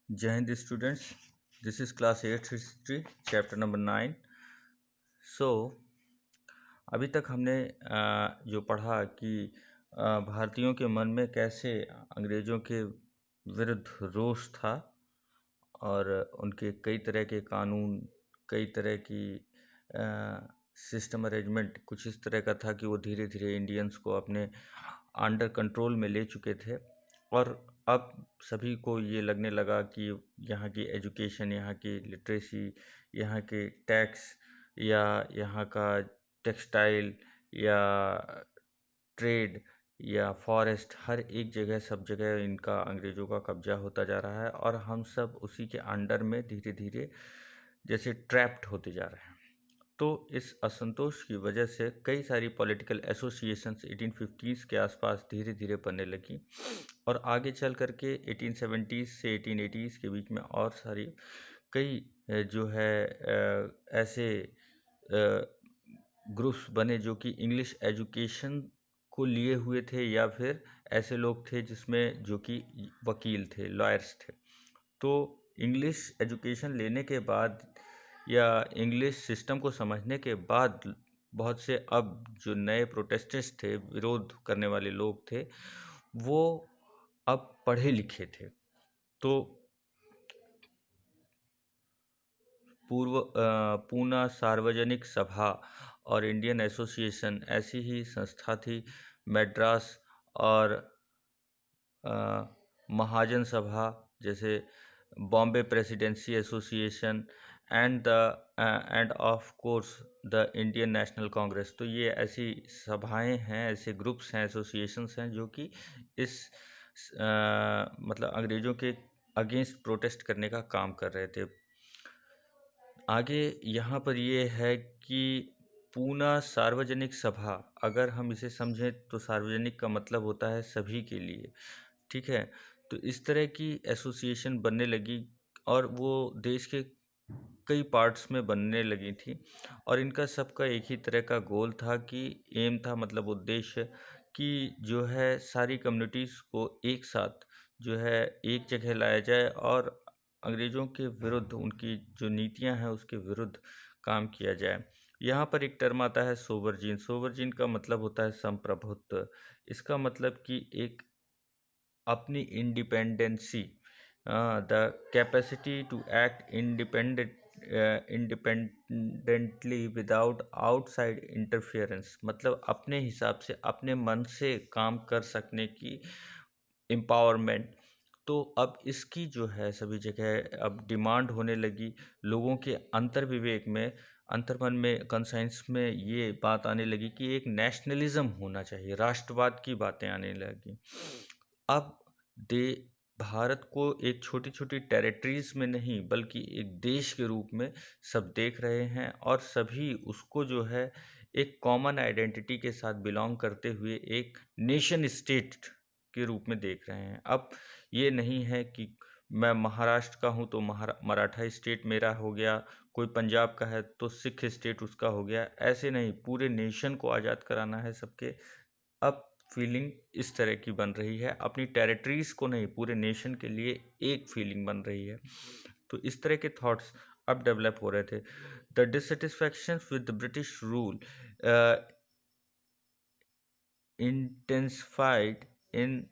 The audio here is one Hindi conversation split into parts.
जय Hind students, this is class 8 history chapter number 9। सो अभी तक हमने जो पढ़ा कि भारतीयों के मन में कैसे अंग्रेज़ों के विरुद्ध रोष था और उनके कई तरह के कानून, कई तरह की सिस्टम अरेंजमेंट कुछ इस तरह का था कि वो धीरे धीरे इंडियंस को अपने अंडर कंट्रोल में ले चुके थे। और अब सभी को ये लगने लगा कि यहाँ की एजुकेशन, यहाँ की लिटरेसी, यहाँ के टैक्स या यहाँ का टेक्सटाइल या ट्रेड या फॉरेस्ट, हर एक जगह सब जगह इनका अंग्रेज़ों का कब्जा होता जा रहा है और हम सब उसी के अंडर में धीरे धीरे जैसे ट्रैप्ड होते जा रहे हैं। तो इस असंतोष की वजह से कई सारी पॉलिटिकल एसोसिएशंस 1850s के आसपास धीरे धीरे बनने लगी और आगे चल करके 1870s से 1880s के बीच में और सारी कई जो है ऐसे ग्रुप्स बने जो कि इंग्लिश एजुकेशन को लिए हुए थे या फिर ऐसे लोग थे जिसमें जो कि वकील थे, लॉयर्स थे। तो इंग्लिश एजुकेशन लेने के बाद या इंग्लिश सिस्टम को समझने के बाद बहुत से अब जो नए प्रोटेस्टेंट्स थे, विरोध करने वाले लोग थे, वो अब पढ़े लिखे थे। तो पूना सार्वजनिक सभा और इंडियन एसोसिएशन ऐसी ही संस्था थी। मद्रास और महाजन सभा जैसे Bombay presidency association end of course the Indian national Congress. तो ये ऐसी सभाएं हैं, ऐसे ग्रुप्स हैं, एसोसिएशंस हैं जो कि इस मतलब अंग्रेज़ों के अगेंस्ट प्रोटेस्ट करने का काम कर रहे थे। आगे यहाँ पर ये है कि पूना सार्वजनिक सभा, अगर हम इसे समझें तो सार्वजनिक का मतलब होता है सभी के लिए, ठीक है। तो इस तरह की एसोसिएशन बनने लगी और वो देश के कई पार्ट्स में बनने लगी थी और इनका सबका एक ही तरह का गोल था कि एम था, मतलब उद्देश्य, कि जो है सारी कम्युनिटीज़ को एक साथ जो है एक जगह लाया जाए और अंग्रेज़ों के विरुद्ध, उनकी जो नीतियां हैं उसके विरुद्ध काम किया जाए। यहाँ पर एक टर्म आता है सोवर्जिन। सोवर्जिन का मतलब होता है संप्रभुत्व। इसका मतलब कि एक अपनी independency, the capacity to act independently without outside interference, मतलब अपने हिसाब से अपने मन से काम कर सकने की एम्पावरमेंट। तो अब इसकी जो है सभी जगह अब डिमांड होने लगी। लोगों के अंतर्विवेक में, अंतर्मन में, कंसाइंस में ये बात आने लगी कि एक नेशनलिज्म होना चाहिए, राष्ट्रवाद की बातें आने लगी। अब दे भारत को एक छोटी छोटी टेरिटरीज में नहीं बल्कि एक देश के रूप में सब देख रहे हैं और सभी उसको जो है एक कॉमन आइडेंटिटी के साथ बिलोंग करते हुए एक नेशन स्टेट के रूप में देख रहे हैं। अब ये नहीं है कि मैं महाराष्ट्र का हूँ तो मराठा स्टेट मेरा हो गया, कोई पंजाब का है तो सिख स्टेट उसका हो गया, ऐसे नहीं, पूरे नेशन को आज़ाद कराना है सबके। अब फीलिंग इस तरह की बन रही है, अपनी टेरिटरीज को नहीं, पूरे नेशन के लिए एक फीलिंग बन रही है। तो इस तरह के थॉट्स अब डेवलप हो रहे थे। The dissatisfaction with the British rule intensified in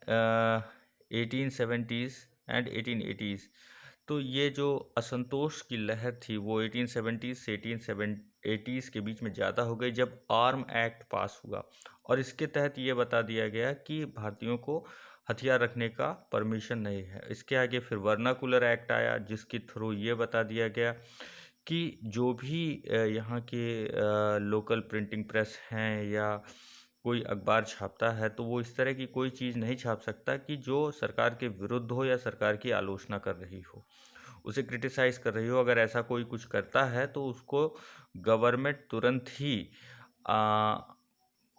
1870s and 1880s। तो ये जो असंतोष की लहर थी वो 1870s से 1880s के बीच में ज़्यादा हो गई जब आर्म एक्ट पास हुआ और इसके तहत ये बता दिया गया कि भारतीयों को हथियार रखने का परमिशन नहीं है। इसके आगे फिर वर्नाकुलर एक्ट आया जिसके थ्रू ये बता दिया गया कि जो भी यहाँ के लोकल प्रिंटिंग प्रेस हैं या कोई अखबार छापता है तो वो इस तरह की कोई चीज़ नहीं छाप सकता कि जो सरकार के विरुद्ध हो या सरकार की आलोचना कर रही हो, उसे क्रिटिसाइज़ कर रही हो। अगर ऐसा कोई कुछ करता है तो उसको गवर्नमेंट तुरंत ही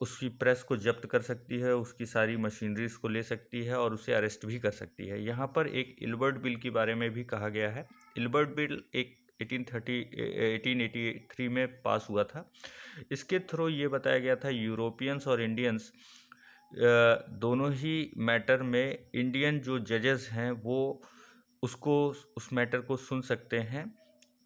उसकी प्रेस को जब्त कर सकती है, उसकी सारी मशीनरीज को ले सकती है और उसे अरेस्ट भी कर सकती है। यहाँ पर एक इल्बर्ट बिल के बारे में भी कहा गया है। इल्बर्ट बिल एक 1883 में पास हुआ था। इसके थ्रू ये बताया गया था यूरोपियंस और इंडियंस दोनों ही मैटर में इंडियन जो जजेस हैं वो उसको उस मैटर को सुन सकते हैं।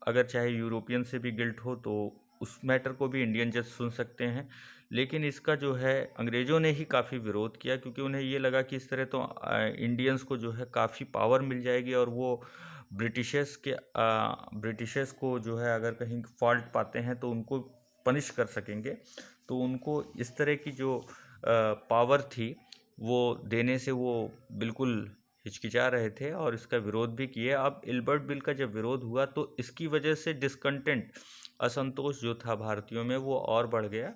अगर चाहे यूरोपियन से भी गिल्ट हो तो उस मैटर को भी इंडियन जज सुन सकते हैं। लेकिन इसका जो है अंग्रेज़ों ने ही काफ़ी विरोध किया, क्योंकि उन्हें ये लगा कि इस तरह तो इंडियंस को जो है काफ़ी पावर मिल जाएगी और वो ब्रिटिशर्स को जो है अगर कहीं फॉल्ट पाते हैं तो उनको पनिश कर सकेंगे। तो उनको इस तरह की जो पावर थी वो देने से वो बिल्कुल हिचकिचा रहे थे और इसका विरोध भी किए। अब इल्बर्ट बिल का जब विरोध हुआ तो इसकी वजह से डिस्कंटेंट, असंतोष जो था भारतीयों में वो और बढ़ गया।